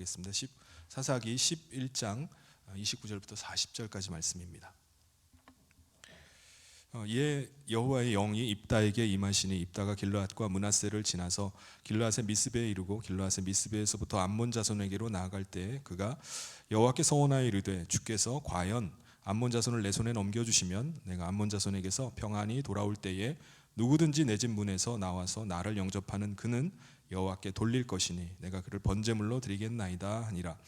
하겠습니다. 사사기 11장 29절부터 40절까지 말씀입니다. 여호와의 영이 입다에게 임하시니 입다가 길르앗과 므낫세를 지나서 길르앗의 미스베에 이르고 길르앗의 미스베에서부터 암몬 자손에게로 나아갈 때에 그가 여호와께 서원하여 이르되 주께서 과연 암몬 자손을 내 손에 넘겨주시면 내가 암몬 자손에게서 평안히 돌아올 때에 누구든지 내 집 문에서 나와서 나를 영접하는 그는 여호와께 돌릴 것이니 내가 그를 번제물로 드리겠나이다 하니라.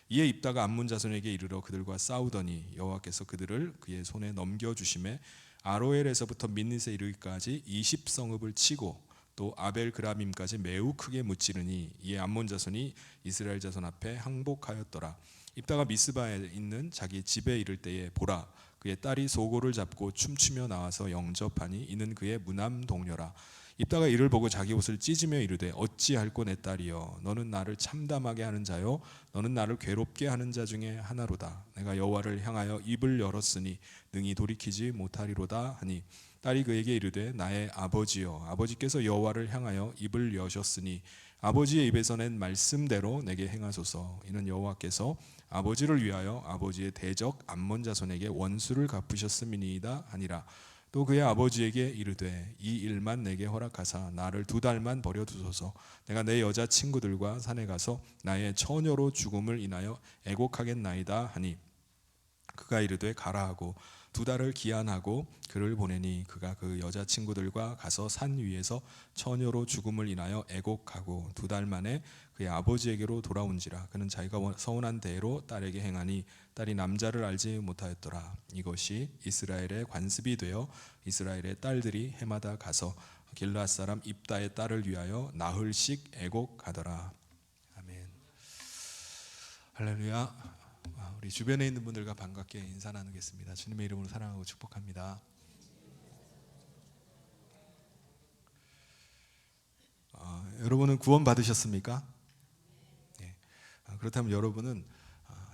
이에 입다가 암몬 자손에게 이르러 그들과 싸우더니 여호와께서 그들을 그의 손에 넘겨주심에 아로엘에서부터 민닛에 이르기까지 20성읍을 치고 또 아벨 그라밈까지 매우 크게 무찌르니 이에 암몬 자손이 이스라엘 자손 앞에 항복하였더라. 입다가 미스바에 있는 자기 집에 이를 때에 보라 그의 딸이 소고를 잡고 춤추며 나와서 영접하니 이는 그의 무남 동료라. 입다가 이를 보고 자기 옷을 찢으며 이르되 어찌할꼬 내 딸이여 너는 나를 참담하게 하는 자요 너는 나를 괴롭게 하는 자 중에 하나로다. 내가 여호와를 향하여 입을 열었으니 능히 돌이키지 못하리로다 하니 딸이 그에게 이르되 나의 아버지여 아버지께서 여호와를 향하여 입을 여셨으니 아버지의 입에서 낸 말씀대로 내게 행하소서. 이는 여호와께서 아버지를 위하여 아버지의 대적 암몬 자손에게 원수를 갚으셨음이니이다 하니라. 또 그의 아버지에게 이르되 이 일만 내게 허락하사 나를 2달만 버려두소서. 내가 내 여자 친구들과 산에 가서 나의 처녀로 죽음을 인하여 애곡하겠나이다 하니 그가 이르되 가라 하고 2달을 기한하고 그를 보내니 그가 그 여자 친구들과 가서 산 위에서 처녀로 죽음을 인하여 애곡하고 2달 만에 그의 아버지에게로 돌아온지라. 그는 자기가 서원한 대로 딸에게 행하니 딸이 남자를 알지 못하였더라. 이것이 이스라엘의 관습이 되어 이스라엘의 딸들이 해마다 가서 길르앗 사람 입다의 딸을 위하여 나흘씩 애곡하더라. 아멘. 할렐루야. 우리 주변에 있는 분들과 반갑게 인사 나누겠습니다. 주님의 이름으로 사랑하고 축복합니다. 여러분은 구원 받으셨습니까? 네. 그렇다면 여러분은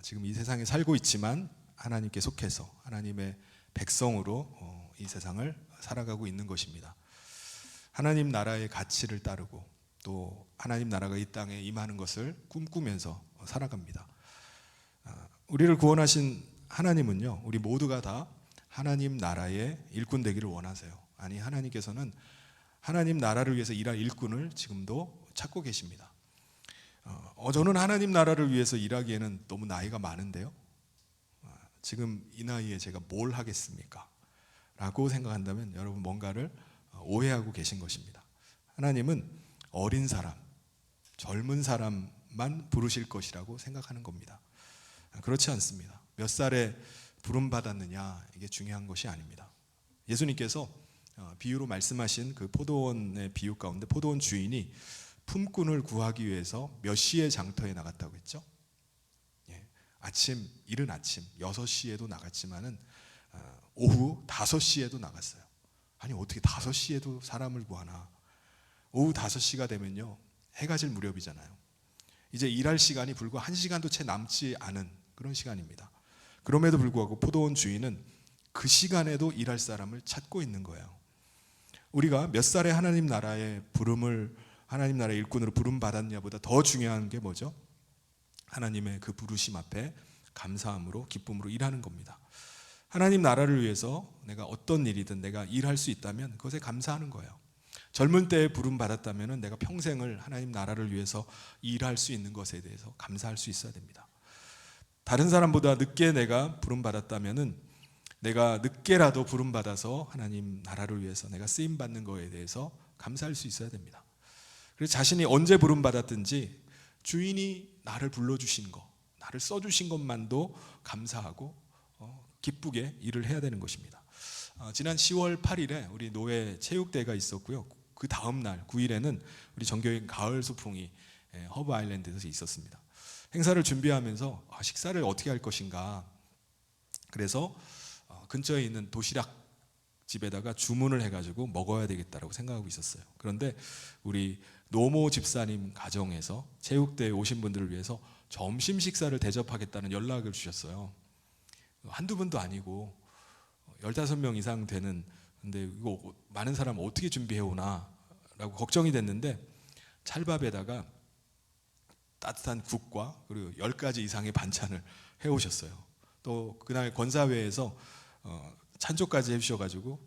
지금 이 세상에 살고 있지만 하나님께 속해서 하나님의 백성으로 이 세상을 살아가고 있는 것입니다. 하나님 나라의 가치를 따르고 또 하나님 나라가 이 땅에 임하는 것을 꿈꾸면서 살아갑니다. 우리를 구원하신 하나님은요, 우리 모두가 다 하나님 나라의 일꾼 되기를 원하세요. 아니, 하나님께서는 하나님 나라를 위해서 일할 일꾼을 지금도 찾고 계십니다. 저는 하나님 나라를 위해서 일하기에는 너무 나이가 많은데요, 지금 이 나이에 제가 뭘 하겠습니까? 라고 생각한다면 여러분 뭔가를 오해하고 계신 것입니다. 하나님은 어린 사람, 젊은 사람만 부르실 것이라고 생각하는 겁니다. 그렇지 않습니다. 몇 살에 부름 받았느냐 이게 중요한 것이 아닙니다. 예수님께서 비유로 말씀하신 그 포도원의 비유 가운데 포도원 주인이 품꾼을 구하기 위해서 몇 시에 장터에 나갔다고 했죠? 이른 아침 6시에도 나갔지만은 오후 5시에도 나갔어요. 아니 어떻게 5시에도 사람을 구하나? 오후 5시가 되면요 해가 질 무렵이잖아요. 이제 일할 시간이 불과 1시간도 채 남지 않은 그런 시간입니다. 그럼에도 불구하고 포도원 주인은 그 시간에도 일할 사람을 찾고 있는 거예요. 우리가 몇 살에 하나님 나라의 부름을 하나님 나라의 일꾼으로 부름 받았냐보다 더 중요한 게 뭐죠? 하나님의 그 부르심 앞에 감사함으로 기쁨으로 일하는 겁니다. 하나님 나라를 위해서 내가 어떤 일이든 내가 일할 수 있다면 그것에 감사하는 거예요. 젊은 때에 부름 받았다면 내가 평생을 하나님 나라를 위해서 일할 수 있는 것에 대해서 감사할 수 있어야 됩니다. 다른 사람보다 늦게 내가 부름 받았다면 내가 늦게라도 부름 받아서 하나님 나라를 위해서 내가 쓰임 받는 것에 대해서 감사할 수 있어야 됩니다. 그래서 자신이 언제 부름 받았든지 주인이 나를 불러주신 것, 나를 써주신 것만도 감사하고 기쁘게 일을 해야 되는 것입니다. 지난 10월 8일에 우리 노예 체육대회가 있었고요. 그 다음 날 9일에는 우리 정교회 가을 소풍이 허브 아일랜드에서 있었습니다. 행사를 준비하면서 식사를 어떻게 할 것인가, 그래서 근처에 있는 도시락 집에다가 주문을 해가지고 먹어야 되겠다라고 생각하고 있었어요. 그런데 우리 노모 집사님 가정에서 체육대회에 오신 분들을 위해서 점심 식사를 대접하겠다는 연락을 주셨어요. 한두 분도 아니고 15명 이상 되는, 근데 이거 많은 사람 어떻게 준비해 오나 라고 걱정이 됐는데 찰밥에다가 따뜻한 국과 그리고 10가지 이상의 반찬을 해오셨어요. 또 그날 권사회에서 찬조까지 해주셔가지고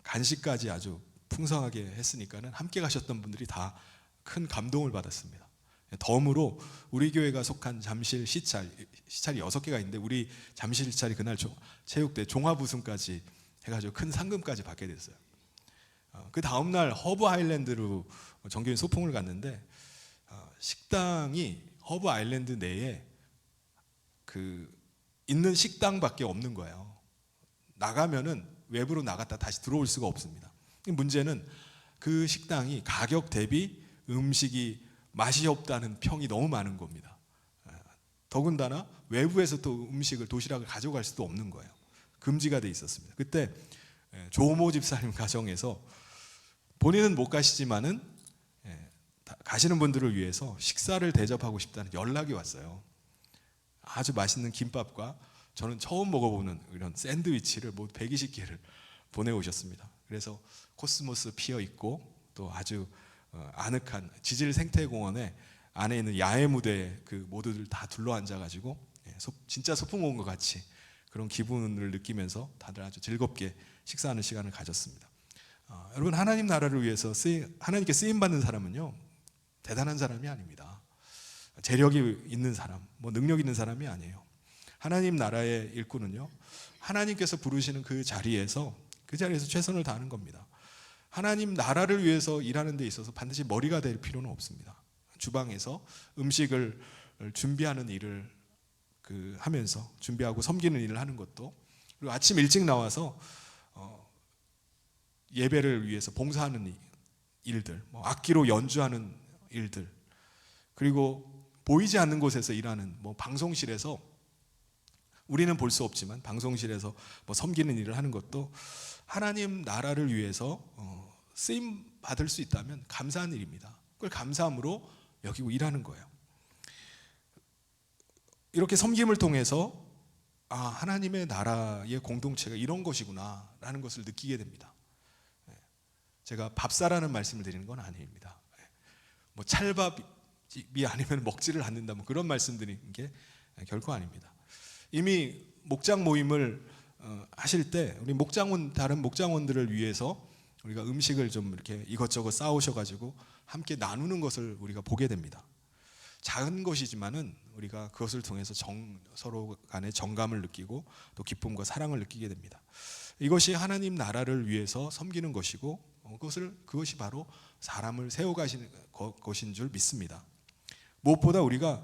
간식까지 아주 풍성하게 했으니까는 함께 가셨던 분들이 다 큰 감동을 받았습니다. 덤으로 우리 교회가 속한 잠실 시찰이 6개가 있는데 우리 잠실 시찰이 그날 체육대 종합 우승까지 해가지고 큰 상금까지 받게 됐어요. 그 다음날 허브 아일랜드로 정교인 소풍을 갔는데 식당이 허브 아일랜드 내에 그 있는 식당밖에 없는 거예요. 나가면은 외부로 나갔다 다시 들어올 수가 없습니다. 문제는 그 식당이 가격 대비 음식이 맛이 없다는 평이 너무 많은 겁니다. 더군다나 외부에서 또 음식을 도시락을 가져갈 수도 없는 거예요. 금지가 돼 있었습니다. 그때 조모 집사님 가정에서 본인은 못 가시지만은 가시는 분들을 위해서 식사를 대접하고 싶다는 연락이 왔어요. 아주 맛있는 김밥과 저는 처음 먹어보는 이런 샌드위치를 모두 120개를 보내오셨습니다. 그래서 코스모스 피어 있고 또 아주 아늑한 지질 생태공원에 안에 있는 야외 무대 그 모두들 다 둘러앉아가지고 진짜 소풍 온 것 같이 그런 기분을 느끼면서 다들 아주 즐겁게 식사하는 시간을 가졌습니다. 여러분, 하나님 나라를 위해서 하나님께 쓰임 받는 사람은요 대단한 사람이 아닙니다. 재력이 있는 사람, 뭐 능력 있는 사람이 아니에요. 하나님 나라의 일꾼은요 하나님께서 부르시는 그 자리에서 최선을 다하는 겁니다. 하나님 나라를 위해서 일하는 데 있어서 반드시 머리가 될 필요는 없습니다. 주방에서 음식을 준비하는 일을 하면서 준비하고 섬기는 일을 하는 것도, 그리고 아침 일찍 나와서 예배를 위해서 봉사하는 일들, 뭐 악기로 연주하는 일들, 그리고 보이지 않는 곳에서 일하는 방송실에서 우리는 볼 수 없지만 방송실에서 섬기는 일을 하는 것도 하나님 나라를 위해서 쓰임 받을 수 있다면 감사한 일입니다. 그걸 감사함으로 여기고 일하는 거예요. 이렇게 섬김을 통해서 하나님의 나라의 공동체가 이런 것이구나 라는 것을 느끼게 됩니다. 제가 밥사라는 말씀을 드리는 건 아닙니다. 뭐 찰밥이 아니면 먹지를 않는다, 뭐 그런 말씀 드리는 게 결코 아닙니다. 이미 목장 모임을 하실 때 우리 다른 목장원들을 위해서 우리가 음식을 좀 이렇게 이것저것 싸오셔가지고 함께 나누는 것을 우리가 보게 됩니다. 작은 것이지만은 우리가 그것을 통해서 서로 간의 정감을 느끼고 또 기쁨과 사랑을 느끼게 됩니다. 이것이 하나님 나라를 위해서 섬기는 것이고 그것이 바로 사람을 세워가시는 것인 줄 믿습니다. 무엇보다 우리가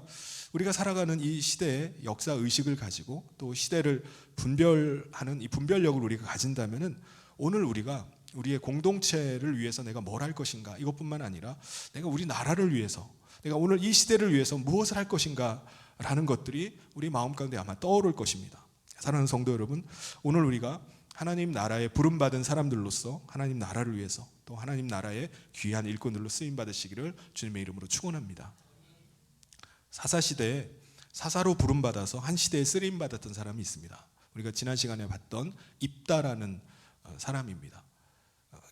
살아가는 이 시대의 역사 의식을 가지고 또 시대를 분별하는 이 분별력을 우리가 가진다면은 오늘 우리의 공동체를 위해서 내가 뭘 할 것인가, 이것뿐만 아니라 내가 우리 나라를 위해서, 내가 오늘 이 시대를 위해서 무엇을 할 것인가 라는 것들이 우리 마음 가운데 아마 떠오를 것입니다. 사랑하는 성도 여러분, 오늘 우리가 하나님 나라에 부름받은 사람들로서 하나님 나라를 위해서 또 하나님 나라의 귀한 일꾼들로 쓰임받으시기를 주님의 이름으로 축원합니다. 사사시대에 사사로 부름받아서 한 시대에 쓰임받았던 사람이 있습니다. 우리가 지난 시간에 봤던 입다라는 사람입니다.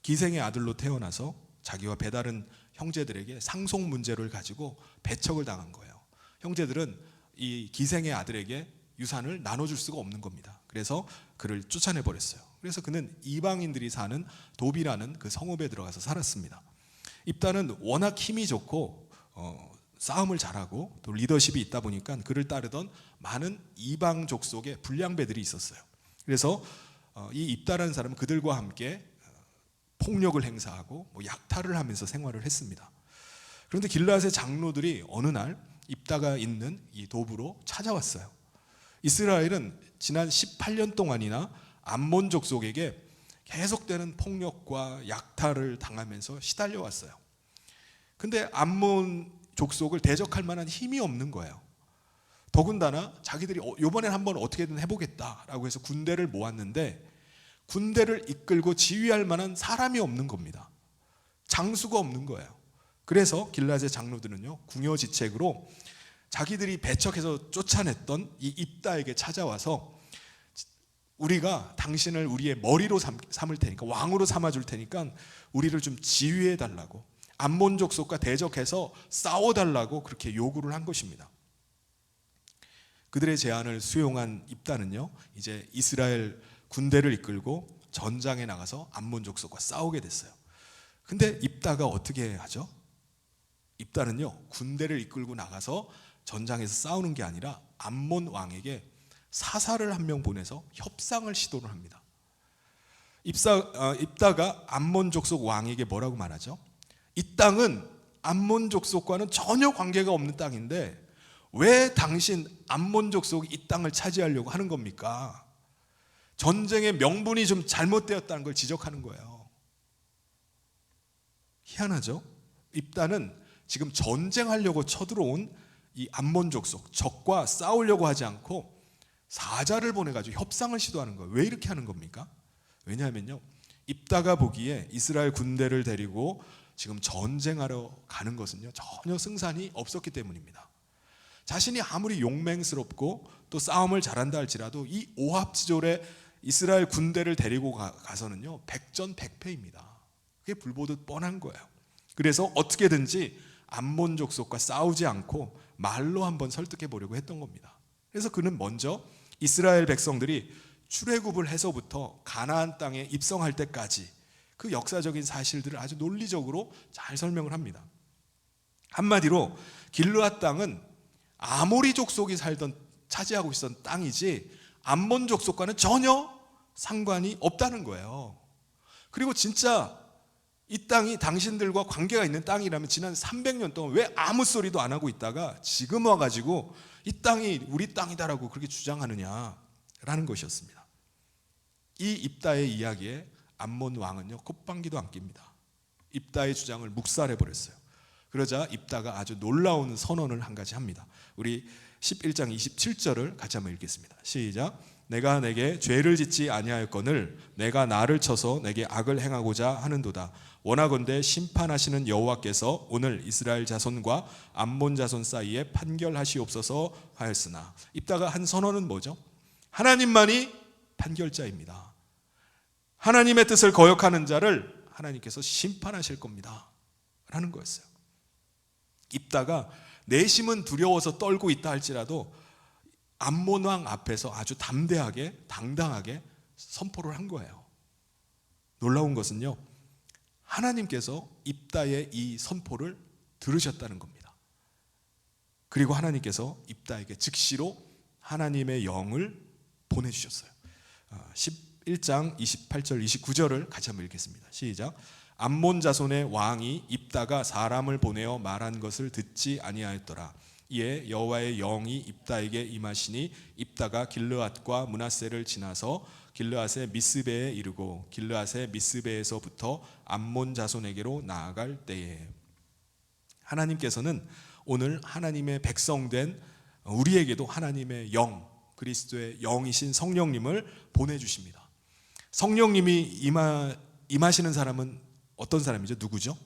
기생의 아들로 태어나서 자기와 배다른 형제들에게 상속 문제를 가지고 배척을 당한 거예요. 형제들은 이 기생의 아들에게 유산을 나눠줄 수가 없는 겁니다. 그래서 그를 쫓아내 버렸어요. 그래서 그는 이방인들이 사는 도비라는 그 성읍에 들어가서 살았습니다. 입다는 워낙 힘이 좋고 싸움을 잘하고 또 리더십이 있다 보니까 그를 따르던 많은 이방 족속의 불량배들이 있었어요. 그래서 이 입다라는 사람은 그들과 함께 폭력을 행사하고 약탈을 하면서 생활을 했습니다. 그런데 길르앗의 장로들이 어느 날 입다가 있는 이 도부로 찾아왔어요. 이스라엘은 지난 18년 동안이나 암몬 족속에게 계속되는 폭력과 약탈을 당하면서 시달려 왔어요. 근데 암몬 족속을 대적할 만한 힘이 없는 거예요. 더군다나 자기들이 이번엔 한번 어떻게든 해보겠다라고 해서 군대를 모았는데 군대를 이끌고 지휘할 만한 사람이 없는 겁니다. 장수가 없는 거예요. 그래서 길르앗의 장로들은요, 궁여지책으로 자기들이 배척해서 쫓아냈던 이 입다에게 찾아와서 우리가 당신을 우리의 머리로 삼을 테니까, 왕으로 삼아줄 테니까 우리를 좀 지휘해 달라고, 암몬 족속과 대적해서 싸워달라고 그렇게 요구를 한 것입니다. 그들의 제안을 수용한 입다는요, 이제 이스라엘 군대를 이끌고 전장에 나가서 암몬 족속과 싸우게 됐어요. 근데 입다가 어떻게 하죠? 입다는요, 군대를 이끌고 나가서 전장에서 싸우는 게 아니라 암몬 왕에게 사사를 한 명 보내서 협상을 시도를 합니다. 입다가 암몬 족속 왕에게 뭐라고 말하죠? 이 땅은 암몬 족속과는 전혀 관계가 없는 땅인데 왜 당신 암몬 족속이 이 땅을 차지하려고 하는 겁니까? 전쟁의 명분이 좀 잘못되었다는 걸 지적하는 거예요. 희한하죠? 입다는 지금 전쟁하려고 쳐들어온 이 암몬 족속, 적과 싸우려고 하지 않고 사자를 보내가지고 협상을 시도하는 거예요. 왜 이렇게 하는 겁니까? 왜냐하면요, 입다가 보기에 이스라엘 군대를 데리고 지금 전쟁하러 가는 것은요, 전혀 승산이 없었기 때문입니다. 자신이 아무리 용맹스럽고 또 싸움을 잘한다 할지라도 이 오합지졸에 이스라엘 군대를 데리고 가서는요, 백전백패입니다. 그게 불보듯 뻔한 거예요. 그래서 어떻게든지 암몬 족속과 싸우지 않고 말로 한번 설득해 보려고 했던 겁니다. 그래서 그는 먼저 이스라엘 백성들이 출애굽을 해서부터 가나안 땅에 입성할 때까지 그 역사적인 사실들을 아주 논리적으로 잘 설명을 합니다. 한마디로 길르앗 땅은 아모리 족속이 차지하고 있었던 땅이지 암몬 족속과는 전혀 상관이 없다는 거예요. 그리고 진짜 이 땅이 당신들과 관계가 있는 땅이라면 지난 300년 동안 왜 아무 소리도 안 하고 있다가 지금 와가지고 이 땅이 우리 땅이다라고 그렇게 주장하느냐라는 것이었습니다. 이 입다의 이야기에 암몬 왕은요, 콧방귀도 안 낍니다. 입다의 주장을 묵살해버렸어요. 그러자 입다가 아주 놀라운 선언을 한 가지 합니다. 우리 11장 27절을 같이 한번 읽겠습니다. 시작. 내가 내게 죄를 짓지 아니하였거늘 내가 나를 쳐서 내게 악을 행하고자 하는도다. 원하건대 심판하시는 여호와께서 오늘 이스라엘 자손과 암몬 자손 사이에 판결하시옵소서 하였으나, 입다가 한 선언은 뭐죠? 하나님만이 판결자입니다. 하나님의 뜻을 거역하는 자를 하나님께서 심판하실 겁니다 라는 거였어요. 입다가 내심은 두려워서 떨고 있다 할지라도 암몬 왕 앞에서 아주 담대하게 당당하게 선포를 한 거예요. 놀라운 것은요, 하나님께서 입다의 이 선포를 들으셨다는 겁니다. 그리고 하나님께서 입다에게 즉시로 하나님의 영을 보내주셨어요. 11장 28절 29절을 같이 한번 읽겠습니다. 시작. 암몬 자손의 왕이 입다가 사람을 보내어 말한 것을 듣지 아니하였더라. 이에 여호와의 영이 입다에게 임하시니 입다가 길르앗과 므낫세를 지나서 길르앗의 미스베에 이르고 길르앗의 미스베에서부터 암몬 자손에게로 나아갈 때에, 하나님께서는 오늘 하나님의 백성된 우리에게도 하나님의 영, 그리스도의 영이신 성령님을 보내주십니다. 성령님이 임하시는 사람은 어떤 사람이죠? 누구죠?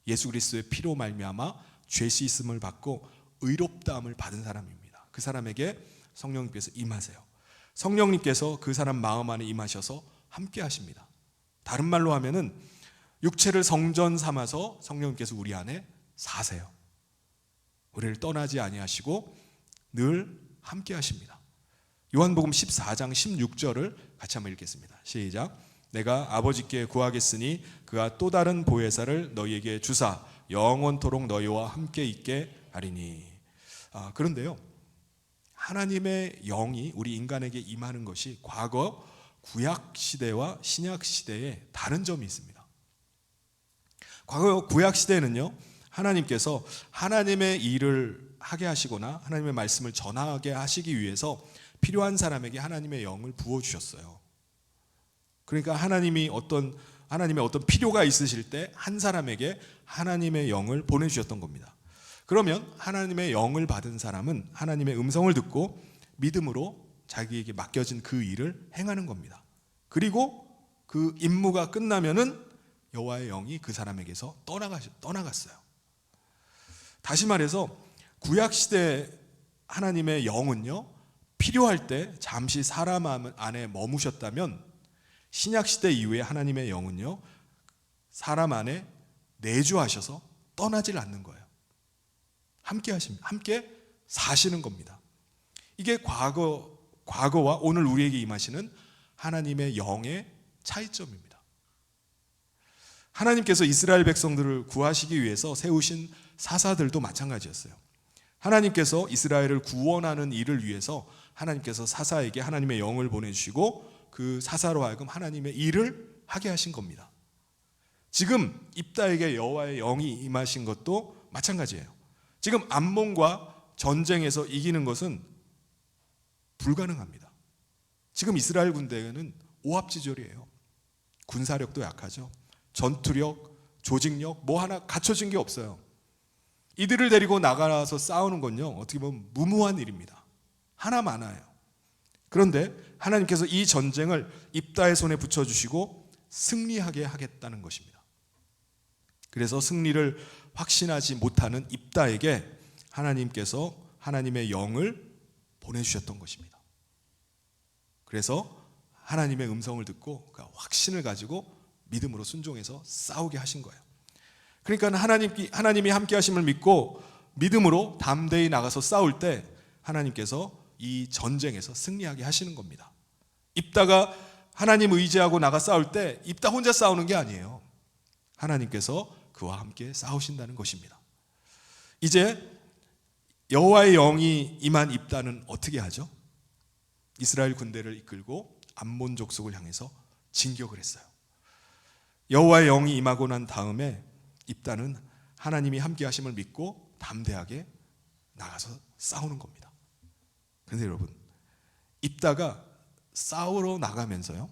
예수 그리스도의 피로 말미암아 죄 씻음을 받고 의롭다함을 받은 사람입니다. 그 사람에게 성령님께서 임하세요. 성령님께서 그 사람 마음 안에 임하셔서 함께 하십니다. 다른 말로 하면은 육체를 성전 삼아서 성령님께서 우리 안에 사세요. 우리를 떠나지 아니하시고 늘 함께 하십니다. 요한복음 14장 16절을 같이 한번 읽겠습니다. 시작. 내가 아버지께 구하겠으니 그가 또 다른 보혜사를 너희에게 주사 영원토록 너희와 함께 있게 하리니. 그런데요, 하나님의 영이 우리 인간에게 임하는 것이 과거 구약 시대와 신약 시대에 다른 점이 있습니다. 과거 구약 시대에는요, 하나님께서 하나님의 일을 하게 하시거나 하나님의 말씀을 전하게 하시기 위해서 필요한 사람에게 하나님의 영을 부어주셨어요. 그러니까 하나님의 어떤 필요가 있으실 때 한 사람에게 하나님의 영을 보내주셨던 겁니다. 그러면 하나님의 영을 받은 사람은 하나님의 음성을 듣고 믿음으로 자기에게 맡겨진 그 일을 행하는 겁니다. 그리고 그 임무가 끝나면은 여호와의 영이 그 사람에게서 떠나갔어요. 다시 말해서 구약 시대 하나님의 영은요, 필요할 때 잠시 사람 안에 머무셨다면 신약 시대 이후에 하나님의 영은요, 사람 안에 내주하셔서 떠나질 않는 거예요. 함께 하십니다. 함께 사시는 겁니다. 이게 과거와 오늘 우리에게 임하시는 하나님의 영의 차이점입니다. 하나님께서 이스라엘 백성들을 구하시기 위해서 세우신 사사들도 마찬가지였어요. 하나님께서 이스라엘을 구원하는 일을 위해서 하나님께서 사사에게 하나님의 영을 보내주시고 그 사사로 하여금 하나님의 일을 하게 하신 겁니다. 지금 입다에게 여호와의 영이 임하신 것도 마찬가지예요. 지금 암몬과 전쟁에서 이기는 것은 불가능합니다. 지금 이스라엘 군대는 오합지졸이에요. 군사력도 약하죠. 전투력, 조직력 뭐 하나 갖춰진 게 없어요. 이들을 데리고 나가서 싸우는 건요, 어떻게 보면 무모한 일입니다. 하나 많아요. 그런데 하나님께서 이 전쟁을 입다의 손에 붙여주시고 승리하게 하겠다는 것입니다. 그래서 승리를 확신하지 못하는 입다에게 하나님께서 하나님의 영을 보내주셨던 것입니다. 그래서 하나님의 음성을 듣고 확신을 가지고 믿음으로 순종해서 싸우게 하신 거예요. 그러니까 하나님이 함께 하심을 믿고 믿음으로 담대히 나가서 싸울 때 하나님께서 이 전쟁에서 승리하게 하시는 겁니다. 입다가 하나님 의지하고 나가 싸울 때 입다 혼자 싸우는 게 아니에요. 하나님께서 그와 함께 싸우신다는 것입니다. 이제 여호와의 영이 임한 입다는 어떻게 하죠? 이스라엘 군대를 이끌고 암몬 족속을 향해서 진격을 했어요. 여호와의 영이 임하고 난 다음에 입다는 하나님이 함께 하심을 믿고 담대하게 나가서 싸우는 겁니다. 그런데 여러분, 입다가 싸우러 나가면서요,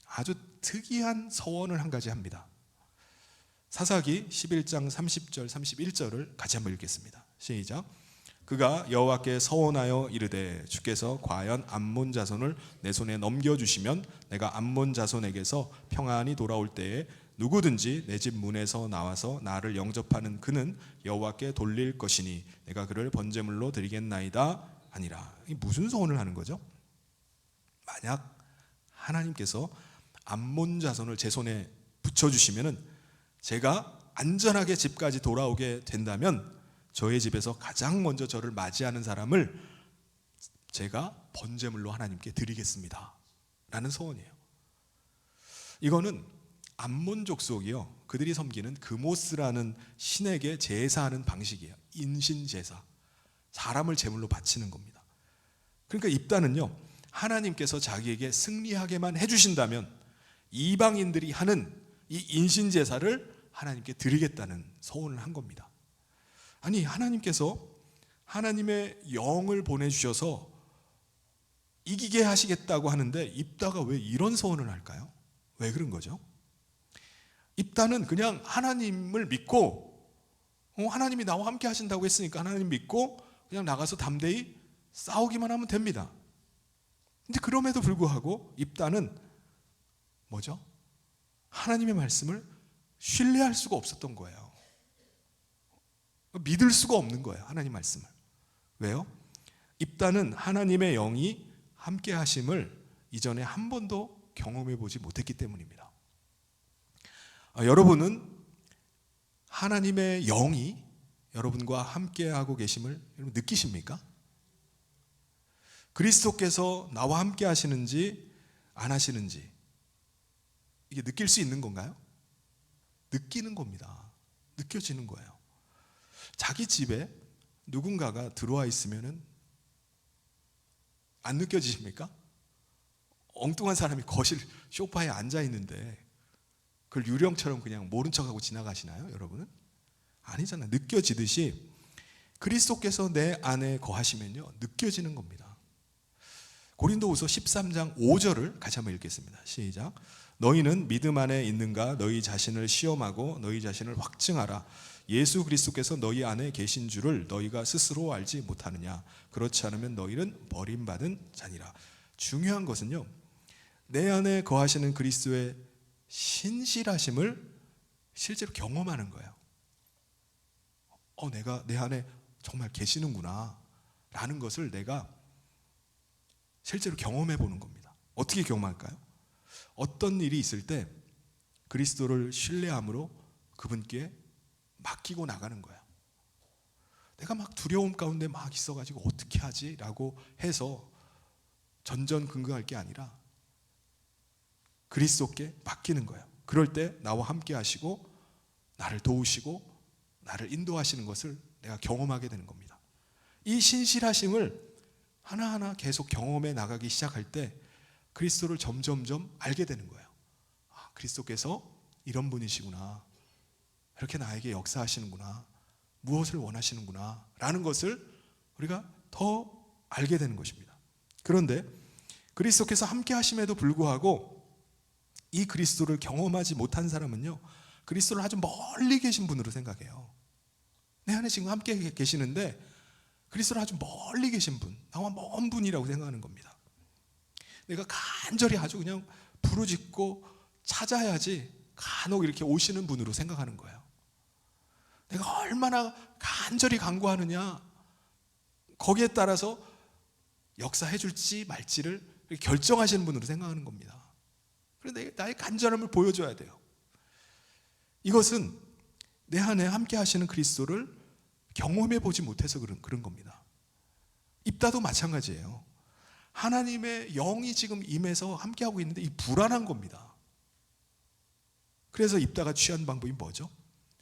아주 특이한 서원을 한 가지 합니다. 사사기 11장 30절 31절을 같이 한번 읽겠습니다. 시작. 그가 여호와께 서원하여 이르되 주께서 과연 암몬 자손을 내 손에 넘겨주시면 내가 암몬 자손에게서 평안히 돌아올 때에 누구든지 내 집 문에서 나와서 나를 영접하는 그는 여호와께 돌릴 것이니 내가 그를 번제물로 드리겠나이다 아니라. 이게 무슨 서원을 하는 거죠? 만약 하나님께서 암몬 자손을 제 손에 붙여주시면 제가 안전하게 집까지 돌아오게 된다면 저의 집에서 가장 먼저 저를 맞이하는 사람을 제가 번제물로 하나님께 드리겠습니다 라는 서원이에요. 이거는 암몬 족속이요, 그들이 섬기는 그모스라는 신에게 제사하는 방식이에요. 인신제사, 사람을 제물로 바치는 겁니다. 그러니까 입다는요, 하나님께서 자기에게 승리하게만 해주신다면 이방인들이 하는 이 인신제사를 하나님께 드리겠다는 서원을 한 겁니다. 아니, 하나님께서 하나님의 영을 보내주셔서 이기게 하시겠다고 하는데 입다가 왜 이런 서원을 할까요? 왜 그런 거죠? 입다는 그냥 하나님을 믿고 하나님이 나와 함께 하신다고 했으니까 하나님 믿고 그냥 나가서 담대히 싸우기만 하면 됩니다. 근데 그럼에도 불구하고 입다는 뭐죠? 하나님의 말씀을 신뢰할 수가 없었던 거예요. 믿을 수가 없는 거예요, 하나님 말씀을. 왜요? 입다는 하나님의 영이 함께 하심을 이전에 한 번도 경험해 보지 못했기 때문입니다. 여러분은 하나님의 영이 여러분과 함께하고 계심을 여러분 느끼십니까? 그리스도께서 나와 함께 하시는지 안 하시는지 이게 느낄 수 있는 건가요? 느끼는 겁니다. 느껴지는 거예요. 자기 집에 누군가가 들어와 있으면은 안 느껴지십니까? 엉뚱한 사람이 거실 소파에 앉아 있는데 그걸 유령처럼 그냥 모른 척하고 지나가시나요, 여러분은? 아니잖아요. 느껴지듯이 그리스도께서 내 안에 거하시면요, 느껴지는 겁니다. 고린도후서 13장 5절을 같이 한번 읽겠습니다. 시작. 너희는 믿음 안에 있는가? 너희 자신을 시험하고 너희 자신을 확증하라. 예수 그리스도께서 너희 안에 계신 줄을 너희가 스스로 알지 못하느냐? 그렇지 않으면 너희는 버림받은 자니라. 중요한 것은요, 내 안에 거하시는 그리스도의 신실하심을 실제로 경험하는 거예요. 내가 내 안에 정말 계시는구나 라는 것을 내가 실제로 경험해 보는 겁니다. 어떻게 경험할까요? 어떤 일이 있을 때 그리스도를 신뢰함으로 그분께 맡기고 나가는 거야. 내가 막 두려움 가운데 막 있어가지고 어떻게 하지? 라고 해서 전전긍긍할 게 아니라 그리스도께 맡기는 거예요. 그럴 때 나와 함께 하시고 나를 도우시고 나를 인도하시는 것을 내가 경험하게 되는 겁니다. 이 신실하심을 하나하나 계속 경험해 나가기 시작할 때 그리스도를 점점점 알게 되는 거예요. 아, 그리스도께서 이런 분이시구나, 이렇게 나에게 역사하시는구나, 무엇을 원하시는구나 라는 것을 우리가 더 알게 되는 것입니다. 그런데 그리스도께서 함께 하심에도 불구하고 이 그리스도를 경험하지 못한 사람은요, 그리스도를 아주 멀리 계신 분으로 생각해요. 내 안에 지금 함께 계시는데 그리스도를 아주 멀리 계신 분, 나와 먼 분이라고 생각하는 겁니다. 내가 간절히 아주 그냥 부르짖고 찾아야지 간혹 이렇게 오시는 분으로 생각하는 거예요. 내가 얼마나 간절히 간구하느냐, 거기에 따라서 역사해 줄지 말지를 결정하시는 분으로 생각하는 겁니다. 그런데 나의 간절함을 보여줘야 돼요. 이것은 내 안에 함께 하시는 그리스도를 경험해 보지 못해서 그런 겁니다. 입다도 마찬가지예요. 하나님의 영이 지금 임해서 함께하고 있는데 이 불안한 겁니다. 그래서 입다가 취한 방법이 뭐죠?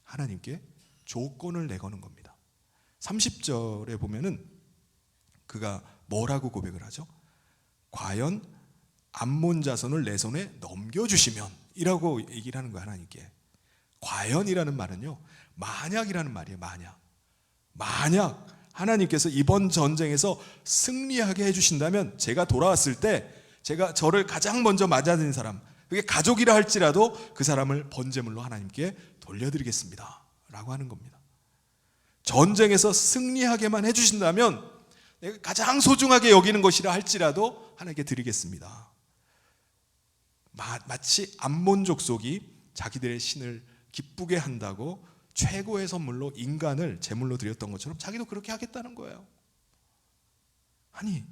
하나님께 조건을 내거는 겁니다. 30절에 보면은 그가 뭐라고 고백을 하죠? 과연 암몬 자손을 내 손에 넘겨주시면, 이라고 얘기를 하는 거예요. 하나님께. 과연이라는 말은요, 만약이라는 말이에요. 만약 하나님께서 이번 전쟁에서 승리하게 해주신다면 제가 돌아왔을 때 제가 저를 가장 먼저 맞아든 사람, 그게 가족이라 할지라도 그 사람을 번제물로 하나님께 돌려드리겠습니다 라고 하는 겁니다. 전쟁에서 승리하게만 해주신다면 내가 가장 소중하게 여기는 것이라 할지라도 하나님께 드리겠습니다. 마치 암몬 족속이 자기들의 신을 기쁘게 한다고 최고의 선물로 인간을 제물로 드렸던 것처럼 자기도 그렇게 하겠다는 거예요. 아니,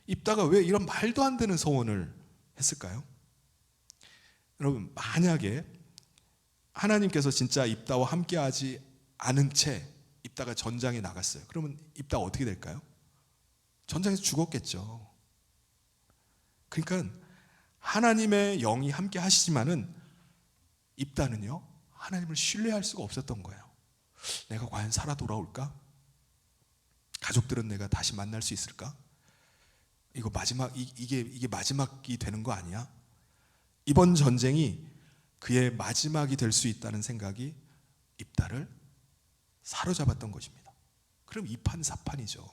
입다가 왜 이런 말도 안 되는 소원을 했을까요? 여러분, 만약에 하나님께서 진짜 입다와 함께하지 않은 채 입다가 전장에 나갔어요. 그러면 입다가 어떻게 될까요? 전장에서 죽었겠죠. 그러니까 하나님의 영이 함께 하시지만은 입다는요, 하나님을 신뢰할 수가 없었던 거예요. 내가 과연 살아 돌아올까? 가족들은 내가 다시 만날 수 있을까? 이거 이게 마지막이 되는 거 아니야? 이번 전쟁이 그의 마지막이 될 수 있다는 생각이 입다를 사로잡았던 것입니다. 그럼 이판사판이죠.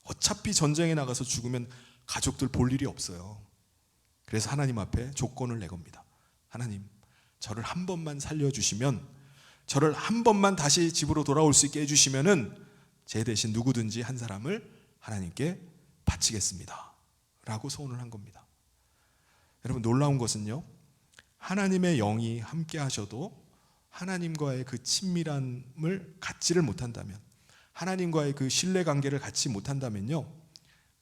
어차피 전쟁에 나가서 죽으면 가족들 볼 일이 없어요. 그래서 하나님 앞에 조건을 내겁니다. 하나님, 저를 한 번만 살려주시면, 저를 한 번만 다시 집으로 돌아올 수 있게 해주시면은 제 대신 누구든지 한 사람을 하나님께 바치겠습니다 라고 소원을 한 겁니다. 여러분, 놀라운 것은요, 하나님의 영이 함께 하셔도 하나님과의 그 친밀함을 갖지를 못한다면, 하나님과의 그 신뢰관계를 갖지 못한다면요,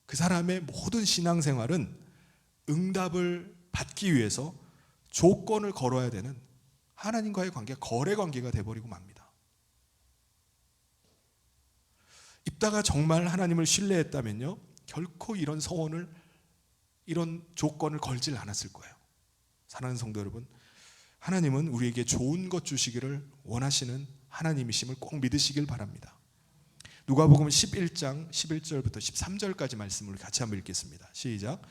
그 사람의 모든 신앙생활은 응답을 받기 위해서 조건을 걸어야 되는 하나님과의 관계가 거래관계가 돼버리고 맙니다. 입다가 정말 하나님을 신뢰했다면요, 결코 이런 서원을, 이런 조건을 걸질 않았을 거예요. 사랑하는 성도 여러분, 하나님은 우리에게 좋은 것 주시기를 원하시는 하나님이심을 꼭 믿으시길 바랍니다. 누가복음 11장 11절부터 13절까지 말씀을 같이 한번 읽겠습니다. 시작.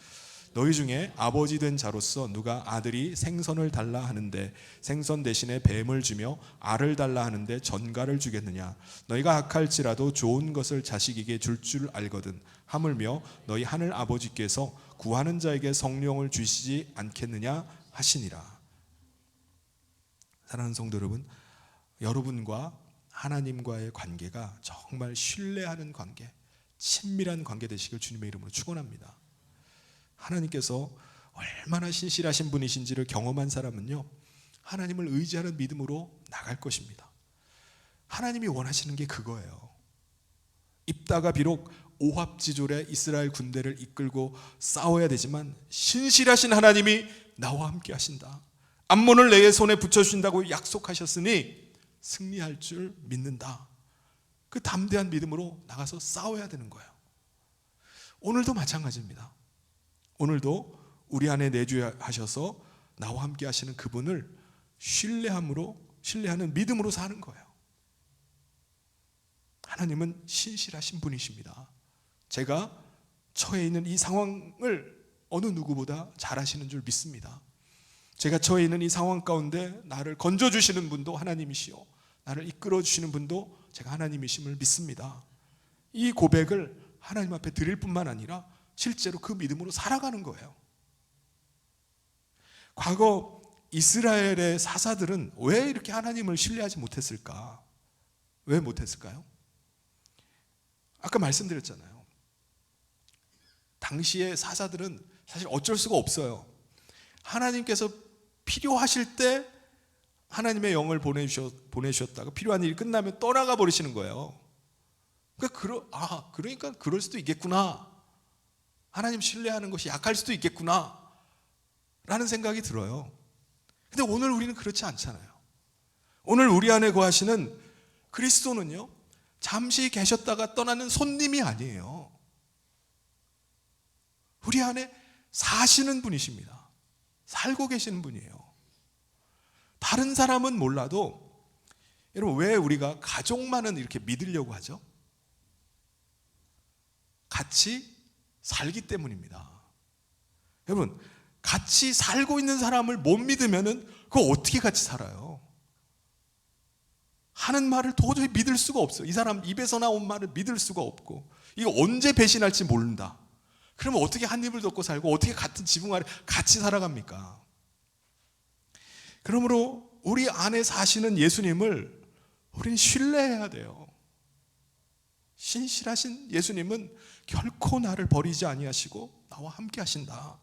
너희 중에 아버지 된 자로서 누가 아들이 생선을 달라 하는데 생선 대신에 뱀을 주며 알을 달라 하는데 전갈을 주겠느냐? 너희가 악할지라도 좋은 것을 자식에게 줄 줄 알거든. 하물며 너희 하늘 아버지께서 구하는 자에게 성령을 주시지 않겠느냐 하시니라. 사랑하는 성도 여러분, 여러분과 하나님과의 관계가 정말 신뢰하는 관계, 친밀한 관계 되시길 주님의 이름으로 축원합니다. 하나님께서 얼마나 신실하신 분이신지를 경험한 사람은요, 하나님을 의지하는 믿음으로 나갈 것입니다. 하나님이 원하시는 게 그거예요. 입다가 비록 오합지졸의 이스라엘 군대를 이끌고 싸워야 되지만 신실하신 하나님이 나와 함께 하신다, 암몬을 내 손에 붙여주신다고 약속하셨으니 승리할 줄 믿는다. 그 담대한 믿음으로 나가서 싸워야 되는 거예요. 오늘도 마찬가지입니다. 오늘도 우리 안에 내주하셔서 나와 함께 하시는 그분을 신뢰하는 믿음으로 사는 거예요. 하나님은 신실하신 분이십니다. 제가 처해 있는 이 상황을 어느 누구보다 잘 아시는 줄 믿습니다. 제가 처해 있는 이 상황 가운데 나를 건져주시는 분도 하나님이시요, 나를 이끌어주시는 분도 제가 하나님이심을 믿습니다. 이 고백을 하나님 앞에 드릴 뿐만 아니라 실제로 그 믿음으로 살아가는 거예요. 과거 이스라엘의 사사들은 왜 이렇게 하나님을 신뢰하지 못했을까? 왜 못했을까요? 아까 말씀드렸잖아요. 당시의 사사들은 사실 어쩔 수가 없어요. 하나님께서 필요하실 때 하나님의 영을 보내주셨다가 필요한 일이 끝나면 떠나가 버리시는 거예요. 그러니까 그럴 수도 있겠구나, 하나님 신뢰하는 것이 약할 수도 있겠구나 라는 생각이 들어요. 근데 오늘 우리는 그렇지 않잖아요. 오늘 우리 안에 거하시는 그리스도는요, 잠시 계셨다가 떠나는 손님이 아니에요. 우리 안에 사시는 분이십니다. 살고 계시는 분이에요. 다른 사람은 몰라도, 여러분, 왜 우리가 가족만은 이렇게 믿으려고 하죠? 같이 살기 때문입니다. 여러분, 같이 살고 있는 사람을 못 믿으면은 그거 어떻게 같이 살아요? 하는 말을 도저히 믿을 수가 없어요. 이 사람 입에서 나온 말을 믿을 수가 없고, 이거 언제 배신할지 모른다. 그러면 어떻게 한 입을 덮고 살고 어떻게 같은 지붕 아래 같이 살아갑니까? 그러므로 우리 안에 사시는 예수님을 우리는 신뢰해야 돼요. 신실하신 예수님은 결코 나를 버리지 아니하시고 나와 함께 하신다.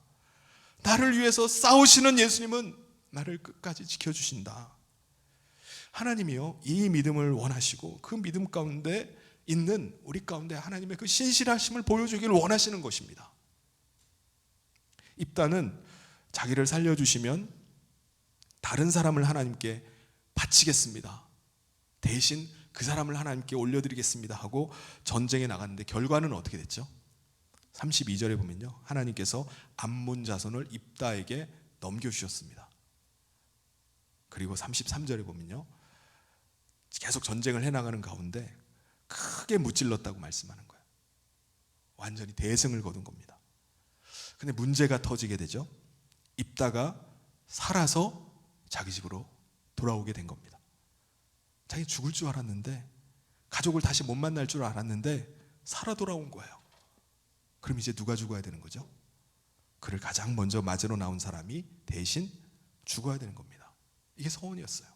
나를 위해서 싸우시는 예수님은 나를 끝까지 지켜주신다. 하나님이요, 이 믿음을 원하시고 그 믿음 가운데 있는 우리 가운데 하나님의 그 신실하심을 보여주기를 원하시는 것입니다. 입다는 자기를 살려주시면 다른 사람을 하나님께 바치겠습니다, 대신 그 사람을 하나님께 올려드리겠습니다 하고 전쟁에 나갔는데 결과는 어떻게 됐죠? 32절에 보면요, 하나님께서 암몬 자손을 입다에게 넘겨주셨습니다. 그리고 33절에 보면요, 계속 전쟁을 해나가는 가운데 크게 무찔렀다고 말씀하는 거예요. 완전히 대승을 거둔 겁니다. 근데 문제가 터지게 되죠. 입다가 살아서 자기 집으로 돌아오게 된 겁니다. 자기 죽을 줄 알았는데, 가족을 다시 못 만날 줄 알았는데 살아 돌아온 거예요. 그럼 이제 누가 죽어야 되는 거죠? 그를 가장 먼저 맞으러 나온 사람이 대신 죽어야 되는 겁니다. 이게 서원이었어요.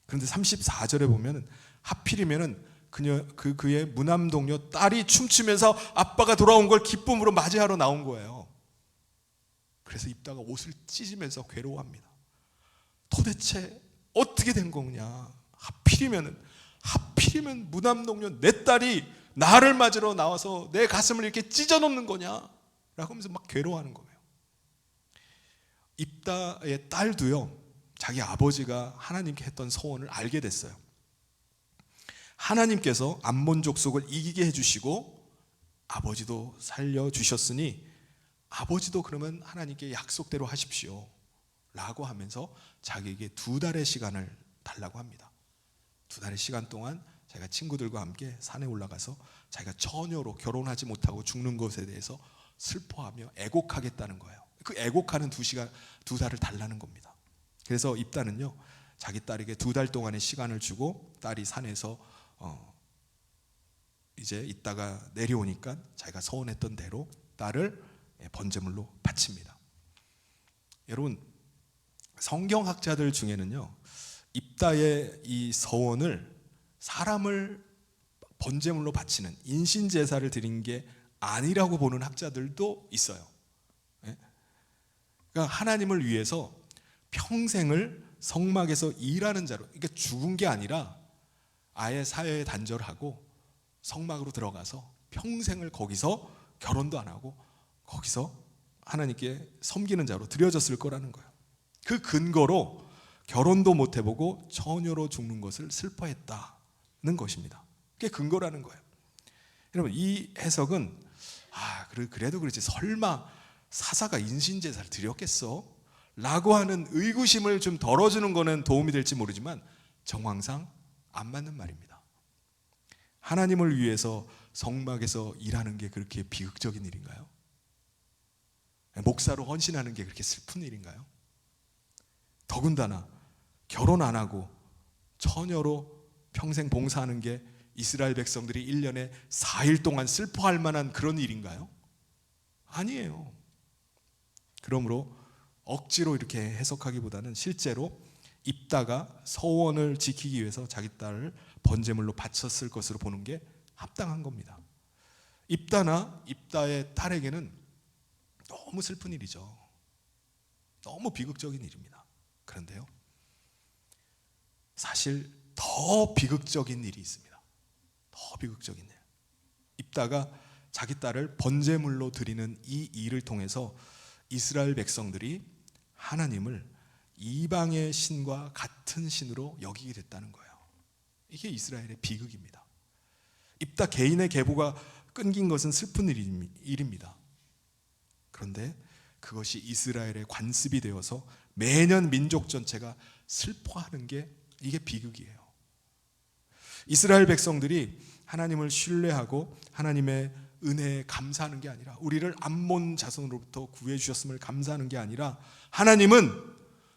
그런데 34절에 보면 하필이면 그의 무남동료 딸이 춤추면서 아빠가 돌아온 걸 기쁨으로 맞이하러 나온 거예요. 그래서 입다가 옷을 찢으면서 괴로워합니다. 도대체 어떻게 된 거냐? 하필이면 무남동료 내 딸이 나를 맞으러 나와서 내 가슴을 이렇게 찢어놓는 거냐? 라고 하면서 막 괴로워하는 거예요. 입다의 딸도요, 자기 아버지가 하나님께 했던 서원을 알게 됐어요. 하나님께서 암몬 족속을 이기게 해주시고 아버지도 살려주셨으니 아버지도 그러면 하나님께 약속대로 하십시오 라고 하면서 자기에게 2달의 시간을 달라고 합니다. 2달의 시간 동안 자기가 친구들과 함께 산에 올라가서 자기가 처녀로 결혼하지 못하고 죽는 것에 대해서 슬퍼하며 애곡하겠다는 거예요. 그 애곡하는 2달을 달라는 겁니다. 그래서 입다는요, 자기 딸에게 2달 동안의 시간을 주고 딸이 산에서 이제 있다가 내려오니까 자기가 서원했던 대로 딸을 번제물로 바칩니다. 여러분, 성경학자들 중에는요, 입다의 이 서원을 사람을 번제물로 바치는 인신제사를 드린 게 아니라고 보는 학자들도 있어요. 그러니까 하나님을 위해서 평생을 성막에서 일하는 자로, 그러니까 죽은 게 아니라 아예 사회에 단절하고 성막으로 들어가서 평생을 거기서 결혼도 안 하고 거기서 하나님께 섬기는 자로 드려졌을 거라는 거예요. 그 근거로 결혼도 못 해보고 처녀로 죽는 것을 슬퍼했다는 것입니다. 그게 근거라는 거예요. 여러분, 이 해석은 그래도 그렇지 설마 사사가 인신제사를 드렸겠어? 라고 하는 의구심을 좀 덜어주는 거는 도움이 될지 모르지만 정황상 안 맞는 말입니다. 하나님을 위해서 성막에서 일하는 게 그렇게 비극적인 일인가요? 목사로 헌신하는 게 그렇게 슬픈 일인가요? 더군다나 결혼 안 하고 처녀로 평생 봉사하는 게 이스라엘 백성들이 1년에 4일 동안 슬퍼할 만한 그런 일인가요? 아니에요. 그러므로 억지로 이렇게 해석하기보다는 실제로 입다가 서원을 지키기 위해서 자기 딸을 번제물로 바쳤을 것으로 보는 게 합당한 겁니다. 입다나 입다의 딸에게는 너무 슬픈 일이죠. 너무 비극적인 일입니다. 그런데요, 사실 더 비극적인 일이 있습니다. 더 비극적인 일. 입다가 자기 딸을 번제물로 드리는 이 일을 통해서 이스라엘 백성들이 하나님을 이방의 신과 같은 신으로 여기게 됐다는 거예요. 이게 이스라엘의 비극입니다. 입다 개인의 계보가 끊긴 것은 슬픈 일입니다. 그런데 그것이 이스라엘의 관습이 되어서 매년 민족 전체가 슬퍼하는 게 이게 비극이에요. 이스라엘 백성들이 하나님을 신뢰하고 하나님의 은혜에 감사하는 게 아니라, 우리를 암몬 자손으로부터 구해주셨음을 감사하는 게 아니라, 하나님은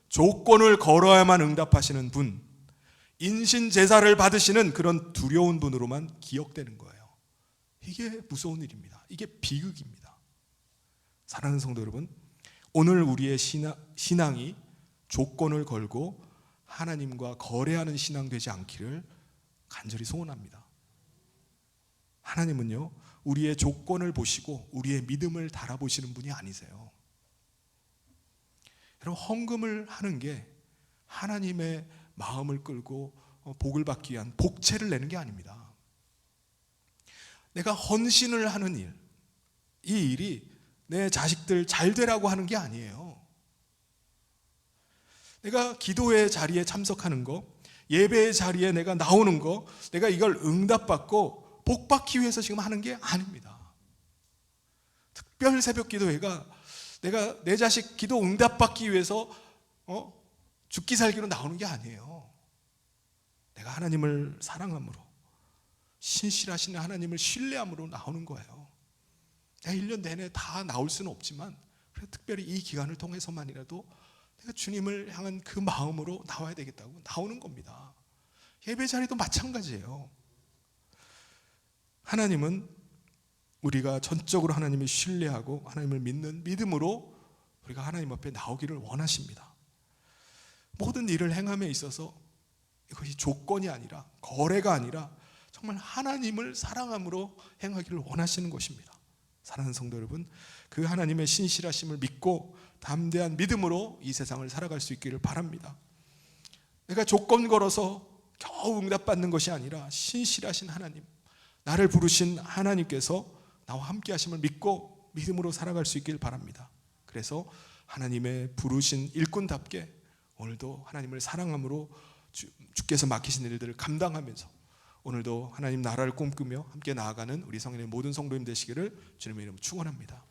조건을 걸어야만 응답하시는 분, 인신 제사를 받으시는 그런 두려운 분으로만 기억되는 거예요. 이게 무서운 일입니다. 이게 비극입니다. 사랑하는 성도 여러분, 오늘 우리의 신앙이 조건을 걸고 하나님과 거래하는 신앙 되지 않기를 간절히 소원합니다. 하나님은요, 우리의 조건을 보시고 우리의 믿음을 달아보시는 분이 아니세요. 여러분, 헌금을 하는 게 하나님의 마음을 끌고 복을 받기 위한 복채를 내는 게 아닙니다. 내가 헌신을 하는 일, 이 일이 내 자식들 잘 되라고 하는 게 아니에요. 내가 기도의 자리에 참석하는 거, 예배의 자리에 내가 나오는 거, 내가 이걸 응답받고 복받기 위해서 지금 하는 게 아닙니다. 특별 새벽 기도회가 내가 내 자식 기도 응답받기 위해서 죽기 살기로 나오는 게 아니에요. 내가 하나님을 사랑함으로, 신실하신 하나님을 신뢰함으로 나오는 거예요. 내가 1년 내내 다 나올 수는 없지만 특별히 이 기간을 통해서만이라도 내가 주님을 향한 그 마음으로 나와야 되겠다고 나오는 겁니다. 예배 자리도 마찬가지예요. 하나님은 우리가 전적으로 하나님을 신뢰하고 하나님을 믿는 믿음으로 우리가 하나님 앞에 나오기를 원하십니다. 모든 일을 행함에 있어서 이것이 조건이 아니라, 거래가 아니라 정말 하나님을 사랑함으로 행하기를 원하시는 것입니다. 사랑하는 성도 여러분, 그 하나님의 신실하심을 믿고 담대한 믿음으로 이 세상을 살아갈 수 있기를 바랍니다. 내가 조건 걸어서 겨우 응답받는 것이 아니라 신실하신 하나님, 나를 부르신 하나님께서 나와 함께 하심을 믿고 믿음으로 살아갈 수 있길 바랍니다. 그래서 하나님의 부르신 일꾼답게 오늘도 하나님을 사랑함으로 주께서 맡기신 일들을 감당하면서 오늘도 하나님 나라를 꿈꾸며 함께 나아가는 우리 성인의 모든 성도님 되시기를 주님의 이름으로 축원합니다.